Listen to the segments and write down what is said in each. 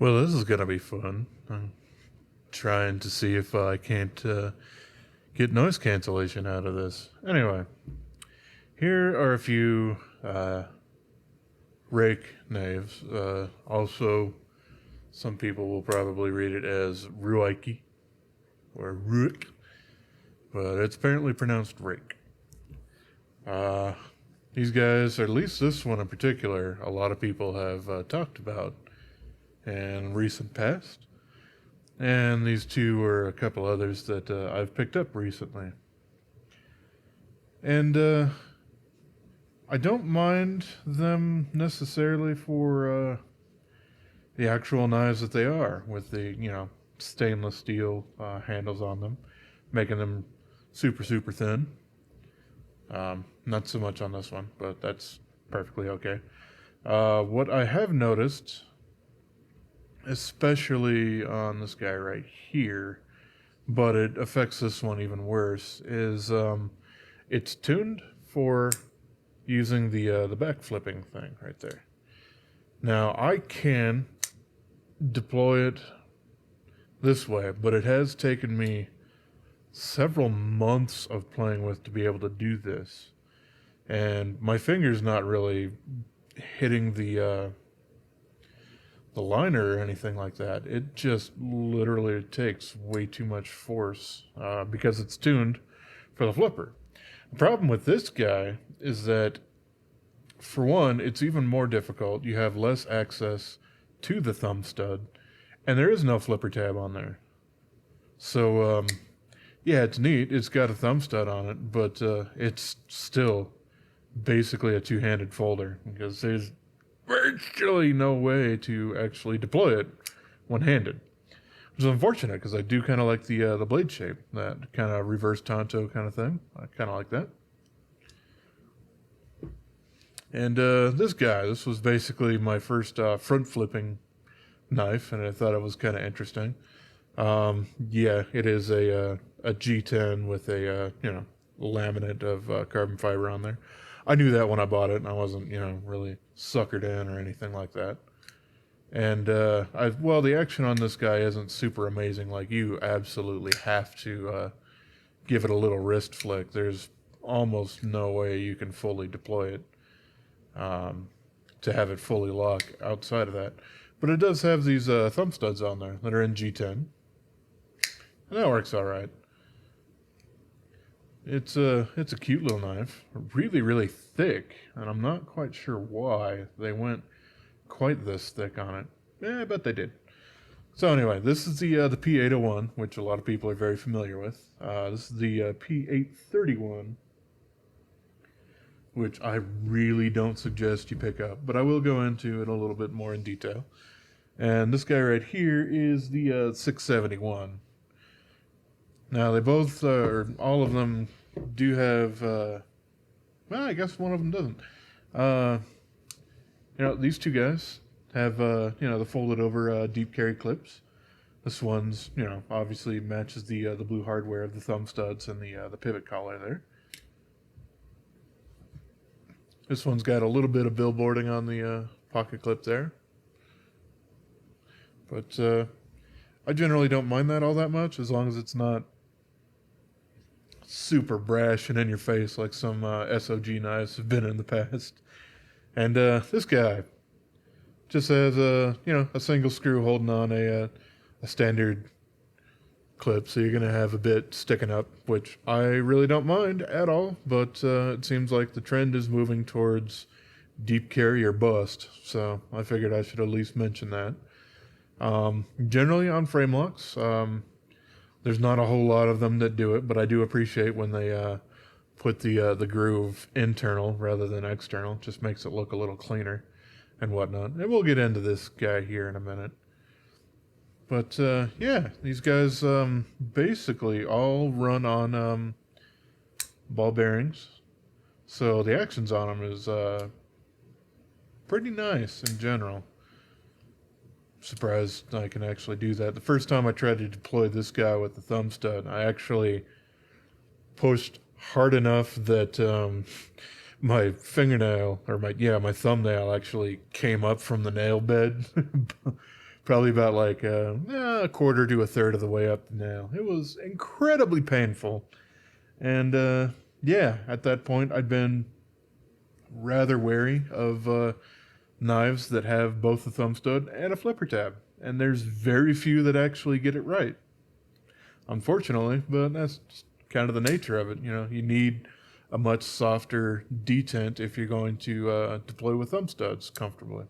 Well, this is gonna be fun. I'm trying to see if I can't get noise cancellation out of this. Anyway, here are a few Rake knaves. Also, some people will probably read it as Ruike or Ruike, but it's apparently pronounced Rake. Uh, these guys, or at least this one in particular, a lot of people have talked about in recent past. And these two were a couple others that I've picked up recently. And I don't mind them necessarily for the actual knives that they are, with the, stainless steel handles on them, making them super, super thin. Not so much on this one, but that's perfectly okay. What I have noticed, especially on this guy right here, but it affects this one even worse, is it's tuned for using the back flipping thing right there. Now I can deploy it this way, but it has taken me several months of playing with to be able to do this, and my finger's not really hitting the liner or anything like that. It just literally takes way too much force because it's tuned for the flipper. The problem with this guy is that, for one, it's even more difficult. You have less access to the thumb stud, and there is no flipper tab on there. So, yeah, it's neat. It's got a thumb stud on it, but it's still basically a two-handed folder because there's virtually no way to actually deploy it one-handed, which is unfortunate because I do kind of like the blade shape, that kind of reverse tanto kind of thing. I kind of like that. And this was basically my first front flipping knife, and I thought it was kind of interesting. Yeah, it is a G10 with a laminate of carbon fiber on there. I knew that when I bought it, and I wasn't really suckered in or anything like that. And the action on this guy isn't super amazing. Like, you absolutely have to give it a little wrist flick. There's almost no way you can fully deploy it to have it fully lock outside of that. But it does have these thumb studs on there that are in G10, and that works all right. It's a cute little knife, really really thick, and I'm not quite sure why they went quite this thick on it. Yeah, I bet they did. So anyway, this is the P801, which a lot of people are very familiar with. This is the P831, which I really don't suggest you pick up, but I will go into it a little bit more in detail. And this guy right here is the 671. Now, they both, or all of them, do have, well, I guess one of them doesn't. These two guys have, the folded over deep carry clips. This one's, obviously matches the blue hardware of the thumb studs and the pivot collar there. This one's got a little bit of billboarding on the pocket clip there. But I generally don't mind that all that much, as long as it's not super brash and in your face like some SOG knives have been in the past. And this guy just has a single screw holding on a standard clip, so you're gonna have a bit sticking up, which I really don't mind at all. But it seems like the trend is moving towards deep carry or bust, so I figured I should at least mention that. Generally on frame locks, there's not a whole lot of them that do it, but I do appreciate when they put the groove internal rather than external. It just makes it look a little cleaner and whatnot. And we'll get into this guy here in a minute. But yeah, these guys basically all run on ball bearings, so the actions on them is pretty nice in general. Surprised I can actually do that. The first time I tried to deploy this guy with the thumb stud, I actually pushed hard enough that my fingernail, or my thumbnail actually came up from the nail bed probably about like a quarter to a third of the way up the nail. It was incredibly painful. And yeah, at that point, I'd been rather wary of knives that have both a thumb stud and a flipper tab. And there's very few that actually get it right, unfortunately, but that's just kind of the nature of it. You know, you need a much softer detent if you're going to deploy with thumb studs comfortably.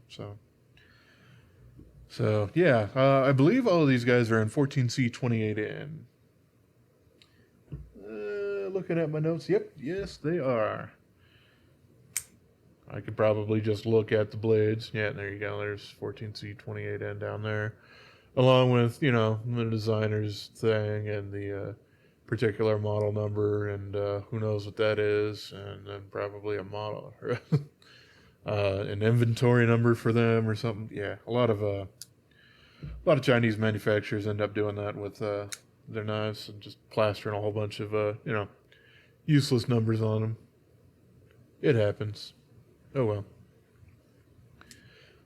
So yeah, I believe all of these guys are in 14C 28N. Looking at my notes, yep, yes, they are. I could probably just look at the blades. Yeah, there you go. There's 14C 28N down there, along with, you know, the designer's thing and the particular model number, and who knows what that is, and then probably a model, an inventory number for them or something. Yeah, a lot of Chinese manufacturers end up doing that with their knives and just plastering a whole bunch of you know, useless numbers on them. It happens. Oh well.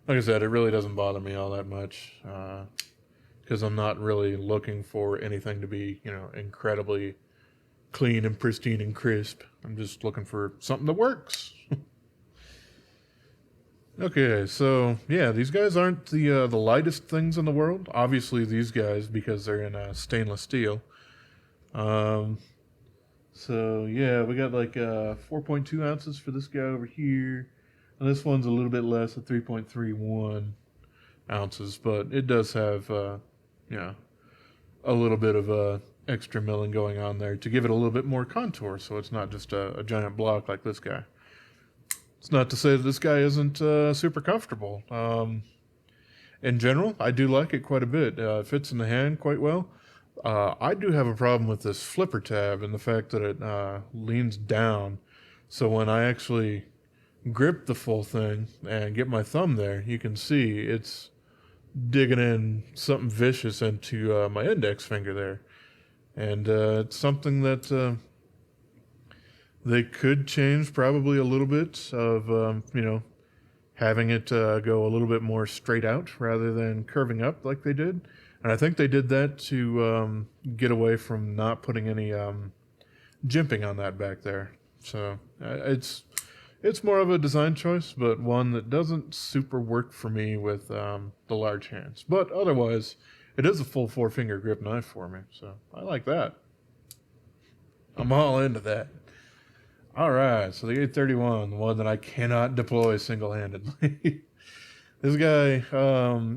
Like I said, it really doesn't bother me all that much because I'm not really looking for anything to be, you know, incredibly clean and pristine and crisp. I'm just looking for something that works. Okay, so yeah, these guys aren't the lightest things in the world. Obviously, these guys, because they're in stainless steel. So yeah, we got like 4.2 ounces for this guy over here, and this one's a little bit less at 3.31 ounces, but it does have you know, a little bit of extra milling going on there to give it a little bit more contour, so it's not just a giant block like this guy. It's not to say that this guy isn't super comfortable. In general, I do like it quite a bit. It fits in the hand quite well. I do have a problem with this flipper tab and the fact that it leans down. So when I actually grip the full thing and get my thumb there, you can see it's digging in something vicious into my index finger there. And it's something that they could change probably a little bit of, you know, having it go a little bit more straight out rather than curving up like they did. And I think they did that to get away from not putting any jimping on that back there. So it's more of a design choice, but one that doesn't super work for me with the large hands. But otherwise, it is a full 4-finger grip knife for me, so I like that. I'm all into that. All right, so the 831, the one that I cannot deploy single-handedly. This guy,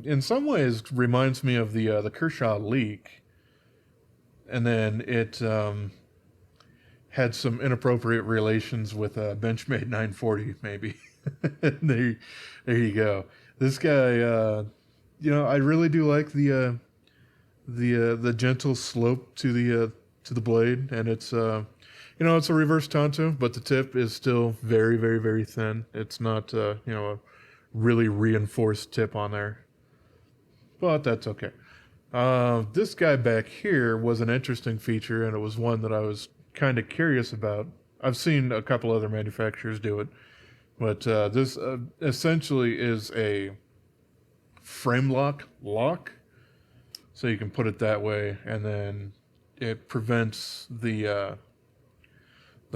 in some ways, reminds me of the Kershaw Leak, and then it had some inappropriate relations with a Benchmade 940, maybe. there you go. This guy, you know, I really do like the gentle slope to the blade, and it's you know, it's a reverse tanto, but the tip is still very, very, very thin. It's not you know, a really reinforced tip on there, but that's okay. This guy back here was an interesting feature, and it was one that I was kind of curious about. I've seen a couple other manufacturers do it, but this essentially is a frame lock, so you can put it that way, and then it prevents the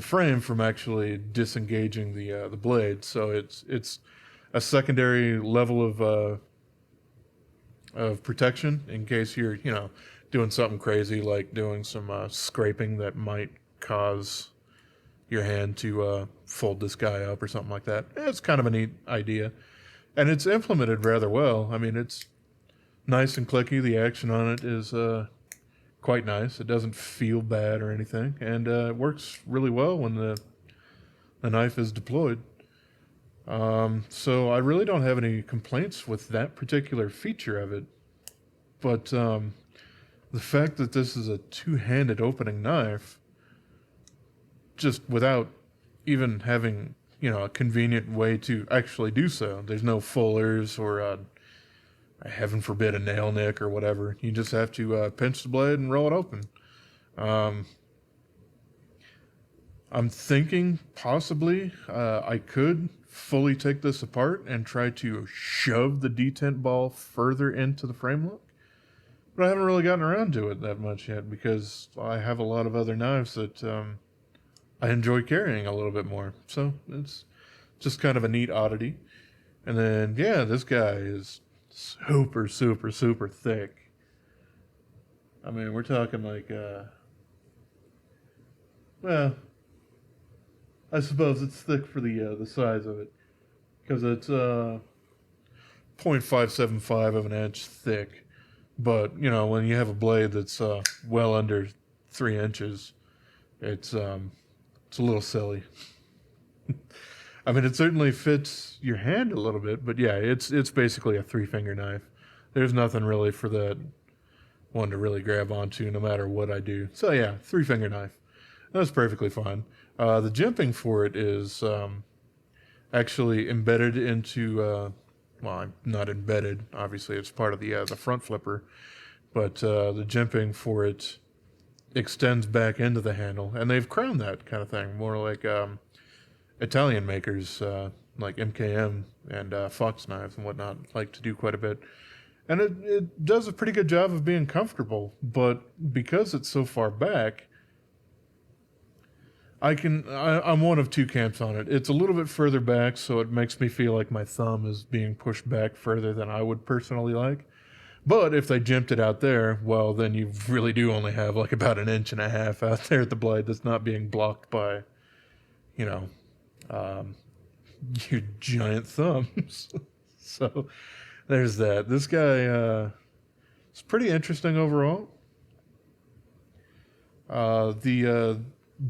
frame from actually disengaging the blade. So it's a secondary level of protection in case you're, you know, doing something crazy like doing some scraping that might cause your hand to fold this guy up or something like that. It's kind of a neat idea, and it's implemented rather well. I mean, it's nice and clicky. The action on it is quite nice. It doesn't feel bad or anything, and it works really well when the knife is deployed. So I really don't have any complaints with that particular feature of it, but the fact that this is a two-handed opening knife, just without even having, you know, a convenient way to actually do so. There's no fullers or heaven forbid, a nail nick or whatever. You just have to pinch the blade and roll it open. I'm thinking possibly I could fully take this apart and try to shove the detent ball further into the frame lock. But I haven't really gotten around to it that much yet because I have a lot of other knives that I enjoy carrying a little bit more. So it's just kind of a neat oddity. And then, yeah, this guy is super, super, super thick. I mean, we're talking like, well, I suppose it's thick for the size of it because it's 0.575 of an inch thick. But when you have a blade that's well under 3 inches, it's a little silly. I mean, it certainly fits your hand a little bit, but yeah, it's basically a 3-finger knife. There's nothing really for that one to really grab onto, no matter what I do. So yeah, 3-finger knife. That's perfectly fine. The jimping for it is actually embedded into, well, not embedded. Obviously, it's part of the front flipper, but the jimping for it extends back into the handle, and they've crowned that kind of thing, more like Italian makers like MKM and Fox knives and whatnot like to do quite a bit. And it does a pretty good job of being comfortable, but because it's so far back, I'm one of two camps on it. It's a little bit further back, so it makes me feel like my thumb is being pushed back further than I would personally like. But if they jimped it out there, well, then you really do only have like about 1.5 inches out there at the blade that's not being blocked by, you know, um, your giant thumbs. So there's that. This guy is pretty interesting overall. The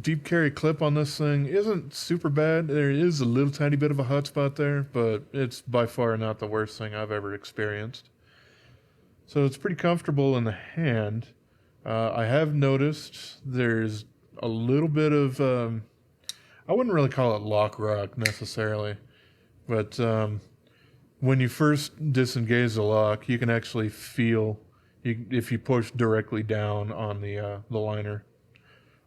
deep carry clip on this thing isn't super bad. There is a little tiny bit of a hot spot there, but it's by far not the worst thing I've ever experienced. So it's pretty comfortable in the hand. I have noticed there's a little bit of, I wouldn't really call it lock rock necessarily, but when you first disengage the lock, you can actually feel, if you push directly down on the liner,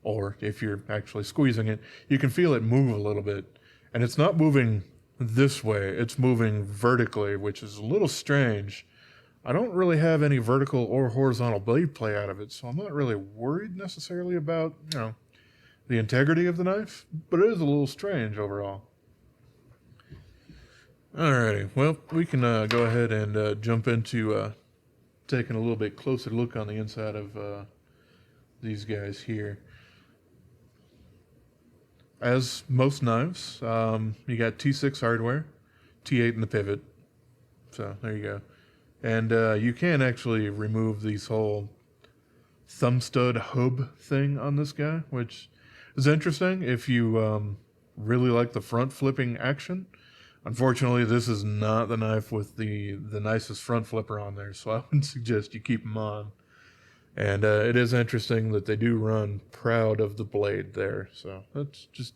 or if you're actually squeezing it, you can feel it move a little bit. And it's not moving this way, it's moving vertically, which is a little strange. I don't really have any vertical or horizontal blade play out of it, so I'm not really worried necessarily about, the integrity of the knife, but it is a little strange overall. Alrighty, well, we can go ahead and jump into taking a little bit closer look on the inside of these guys here. As most knives, you got T6 hardware, T8 in the pivot, so there you go. And you can actually remove these whole thumb stud hub thing on this guy, which is interesting if you really like the front flipping action. Unfortunately, this is not the knife with the nicest front flipper on there, so I would suggest you keep them on. And it is interesting that they do run proud of the blade there, so that's just,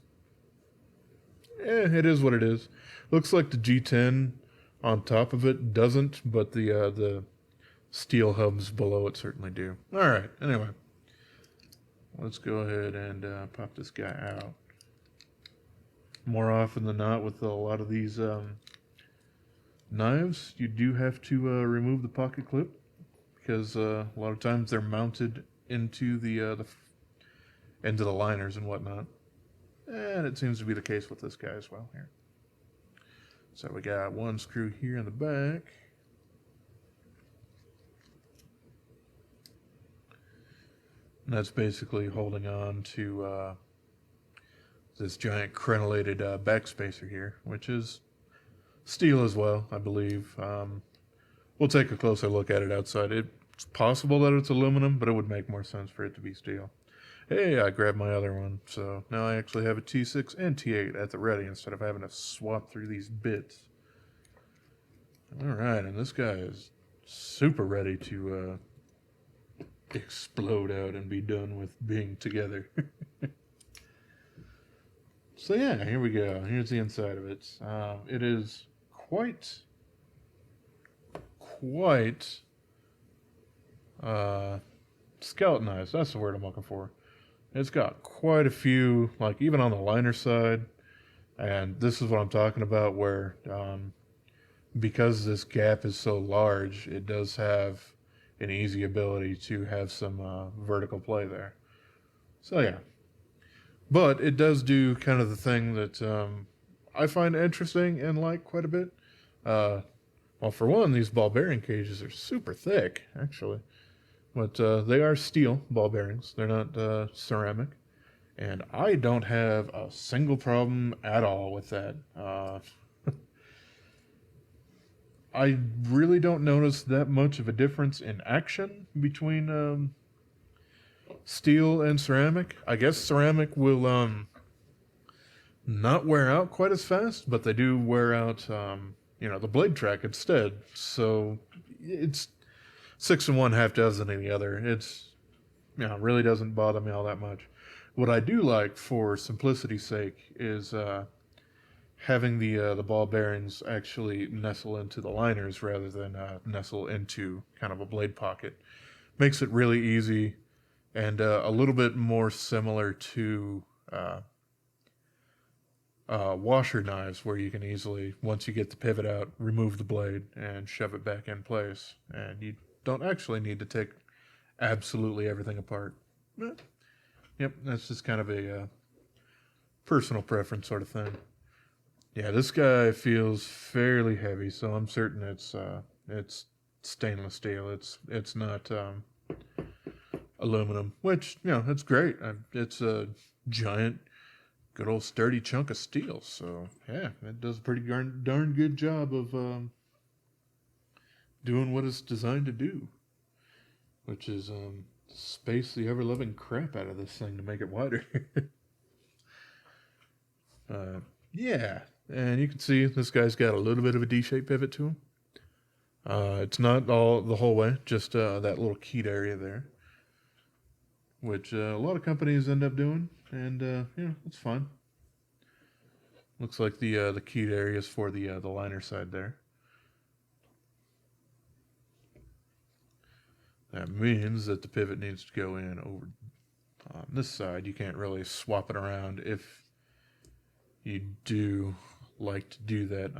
it is what it is. Looks like the G10 on top of it doesn't, but the steel hubs below it certainly do. All right, anyway, let's go ahead and pop this guy out. More often than not, with a lot of these knives, you do have to remove the pocket clip because a lot of times they're mounted into into the liners and whatnot. And it seems to be the case with this guy as well here. So we got one screw here in the back. And that's basically holding on to this giant crenellated backspacer here, which is steel as well, I believe. We'll take a closer look at it outside. It's possible that it's aluminum, but it would make more sense for it to be steel. Hey, I grabbed my other one, so now I actually have a T6 and T8 at the ready instead of having to swap through these bits. Alright, and this guy is super ready to explode out and be done with being together. So yeah, here we go. Here's the inside of it. It is quite skeletonized. That's the word I'm looking for. It's got quite a few, like even on the liner side, And this is what I'm talking about, where because this gap is so large, it does have an easy ability to have some vertical play there. So yeah, but it does do kind of the thing that I find interesting and like quite a bit. Uh, well, for one, these ball bearing cages are super thick, actually, but they are steel ball bearings. They're not ceramic, and I don't have a single problem at all with that. I really don't notice that much of a difference in action between steel and ceramic. I guess ceramic will not wear out quite as fast, but they do wear out, the blade track instead. So it's six and one, half dozen in the other. It's, really doesn't bother me all that much. What I do like, for simplicity's sake, is having the ball bearings actually nestle into the liners rather than nestle into kind of a blade pocket. Makes it really easy and a little bit more similar to washer knives, where you can easily, once you get the pivot out, remove the blade and shove it back in place, and you don't actually need to take absolutely everything apart. Yep, that's just kind of a personal preference sort of thing. Yeah, this guy feels fairly heavy, so I'm certain it's stainless steel. It's not aluminum, which it's great. It's a giant, good old sturdy chunk of steel. So yeah, it does a pretty darn good job of doing what it's designed to do, which is space the ever loving crap out of this thing to make it wider. Yeah, and you can see this guy's got a little bit of a D-shaped pivot to him. It's not all the whole way, just that little keyed area there, which a lot of companies end up doing, and it's fine. Looks like the keyed area is for the liner side there. That means that the pivot needs to go in over on this side. You can't really swap it around if you do like to do that.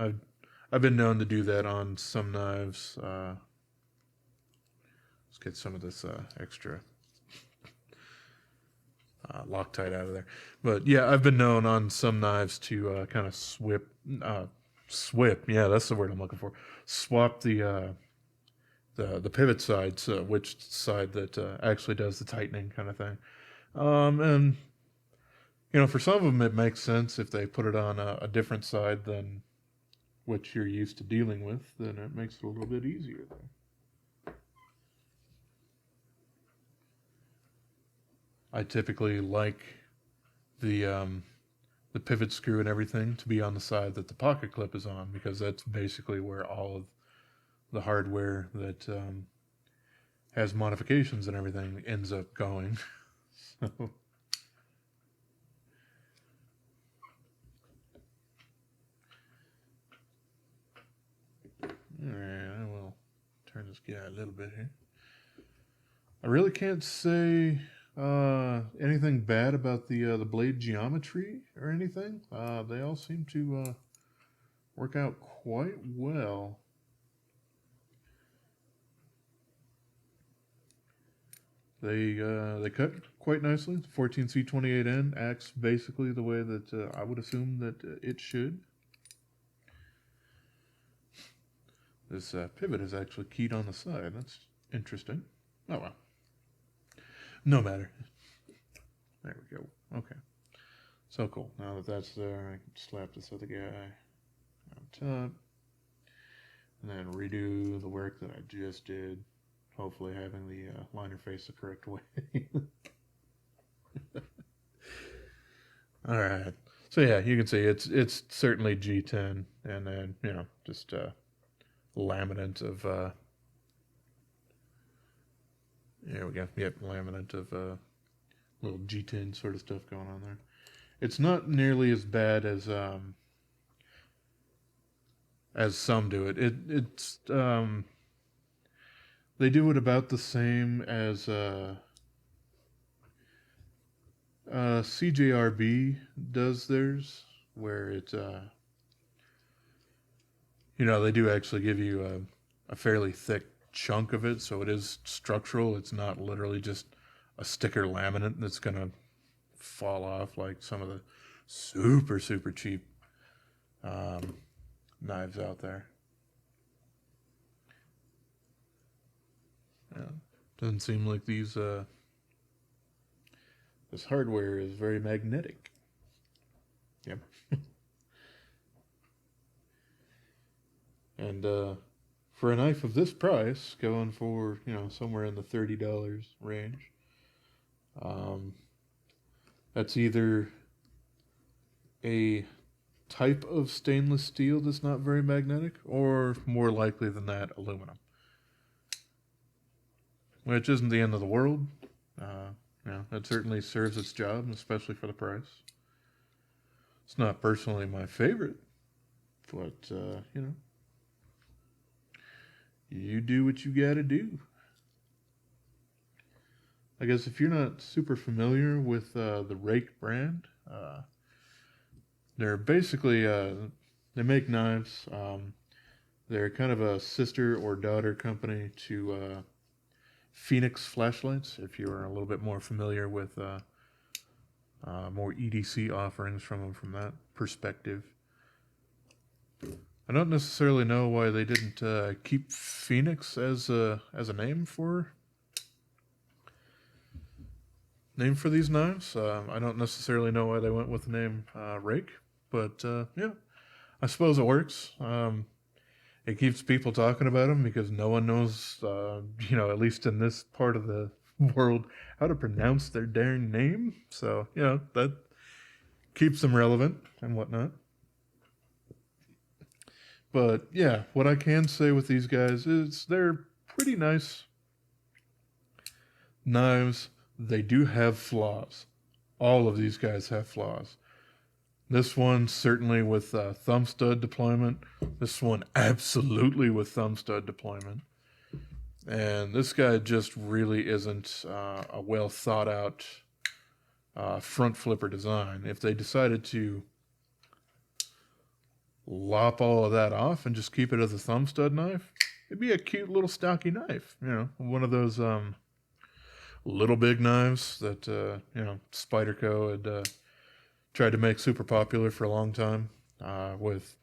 I've been known to do that on some knives. Let's get some of this extra Loctite out of there. But yeah, I've been known on some knives to kind of swip. Yeah, that's the word I'm looking for. Swap the pivot sides, which side that actually does the tightening kind of thing. And for some of them, it makes sense if they put it on a different side than what you're used to dealing with. Then it makes it a little bit easier there. I typically like the pivot screw and everything to be on the side that the pocket clip is on, because that's basically where all of the hardware that has modifications and everything ends up going. So, alright, I will turn this guy a little bit here. I really can't say anything bad about the blade geometry or anything. They all seem to work out quite well. They cut quite nicely. The 14C28N acts basically the way that I would assume that it should. This pivot is actually keyed on the side. That's interesting. Oh well. No matter. There we go. Okay. So cool. Now that that's there, I can slap this other guy on top. And then redo the work that I just did. Hopefully having the liner face the correct way. Alright. So yeah, you can see it's certainly G10. And then, just laminate of there we go. Yep, laminate of little G10 sort of stuff going on there. It's not nearly as bad as some do it. It's they do it about the same as CJRB does theirs, where it, they do actually give you a fairly thick chunk of it, so it is structural. It's not literally just a sticker laminate that's going to fall off like some of the super, super cheap knives out there. Yeah. Doesn't seem like this hardware is very magnetic. Yep. And for a knife of this price, going for, somewhere in the $30 range, that's either a type of stainless steel that's not very magnetic, or more likely than that, aluminum. Which isn't the end of the world. It certainly serves its job, especially for the price. It's not personally my favorite, but, you do what you gotta do. I guess if you're not super familiar with the Rake brand, they're basically, they make knives. They're kind of a sister or daughter company to Phoenix flashlights, if you are a little bit more familiar with more EDC offerings from them from that perspective. I don't necessarily know why they didn't keep Phoenix as a name for these knives. I don't necessarily know why they went with the name Rake, but yeah, I suppose it works. It keeps people talking about them because no one knows, at least in this part of the world, how to pronounce their darn name. So, that keeps them relevant and whatnot. But yeah, what I can say with these guys is they're pretty nice knives. They do have flaws. All of these guys have flaws. This one certainly with thumb stud deployment. This one absolutely with thumb stud deployment. And this guy just really isn't a well thought out front flipper design. If they decided to lop all of that off and just keep it as a thumb stud knife, it'd be a cute little stocky knife. One of those little big knives that Spyderco had tried to make super popular for a long time with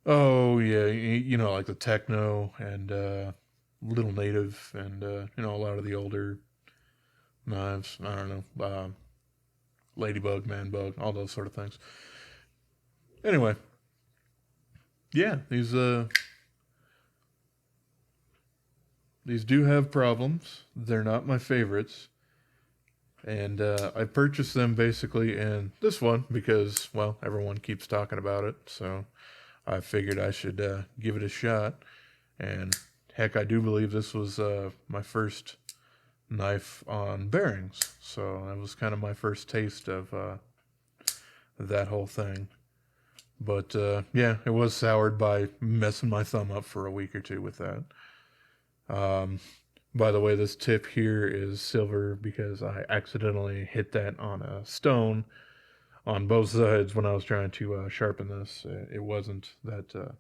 like the Techno and Little Native and a lot of the older knives. I don't know, Ladybug, Manbug, all those sort of things. Anyway, yeah, these do have problems. They're not my favorites. And I purchased them basically in this one because, well, everyone keeps talking about it. So I figured I should give it a shot. And heck, I do believe this was my first knife on bearings. So that was kind of my first taste of that whole thing. But yeah, it was soured by messing my thumb up for a week or two with that. By the way, this tip here is silver because I accidentally hit that on a stone on both sides when I was trying to sharpen this. It wasn't that...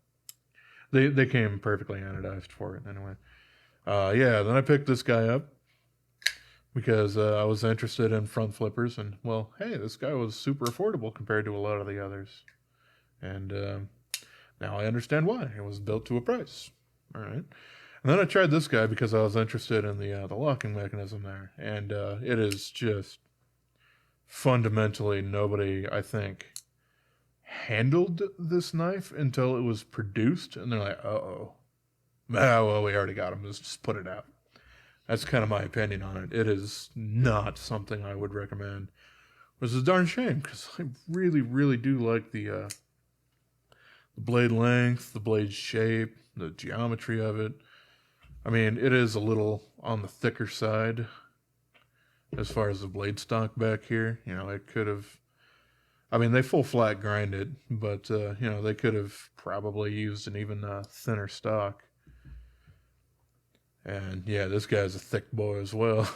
They came perfectly anodized for it anyway. Yeah, then I picked this guy up because I was interested in front flippers. And, well, hey, this guy was super affordable compared to a lot of the others. And now I understand why. It was built to a price. All right. And then I tried this guy because I was interested in the locking mechanism there. And it is just fundamentally nobody, I think, handled this knife until it was produced. And they're like, uh-oh. Ah, well, we already got him. Let's just put it out. That's kind of my opinion on it. It is not something I would recommend. Which is a darn shame because I really, really do like the blade length, the blade shape, the geometry of it. I mean, it is a little on the thicker side as far as the blade stock back here. It could have... I mean, they full flat grind it, but, they could have probably used an even thinner stock. And, yeah, this guy's a thick boy as well.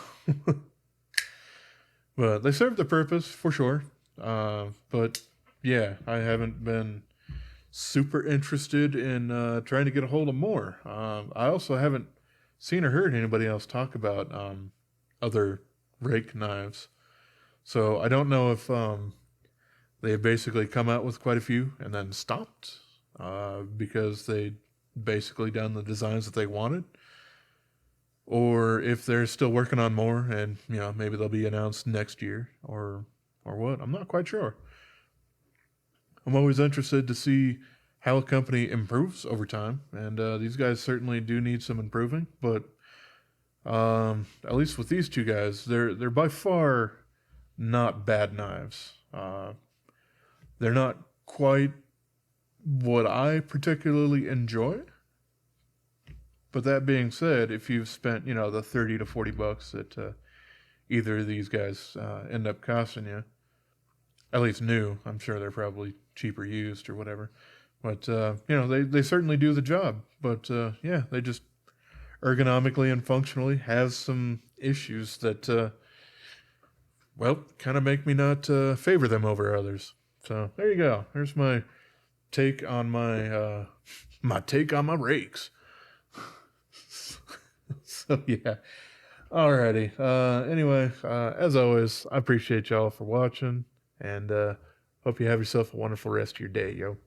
But they serve the purpose, for sure. But, yeah, I haven't been super interested in trying to get a hold of more. I also haven't seen or heard anybody else talk about other rake knives. So I don't know if they've basically come out with quite a few and then stopped because they basically done the designs that they wanted, or if they're still working on more and maybe they'll be announced next year or what. I'm not quite sure. I'm always interested to see how a company improves over time, and these guys certainly do need some improving. But at least with these two guys, they're by far not bad knives. They're not quite what I particularly enjoy. But that being said, if you've spent the 30 to $40 that either of these guys end up costing you, at least new. I'm sure they're probably cheaper used or whatever. But they certainly do the job. But yeah, they just ergonomically and functionally have some issues that well, kind of make me not favor them over others. So there you go. There's my take on my take on my rakes. So yeah. Alrighty. Anyway, as always, I appreciate y'all for watching, and hope you have yourself a wonderful rest of your day, yo.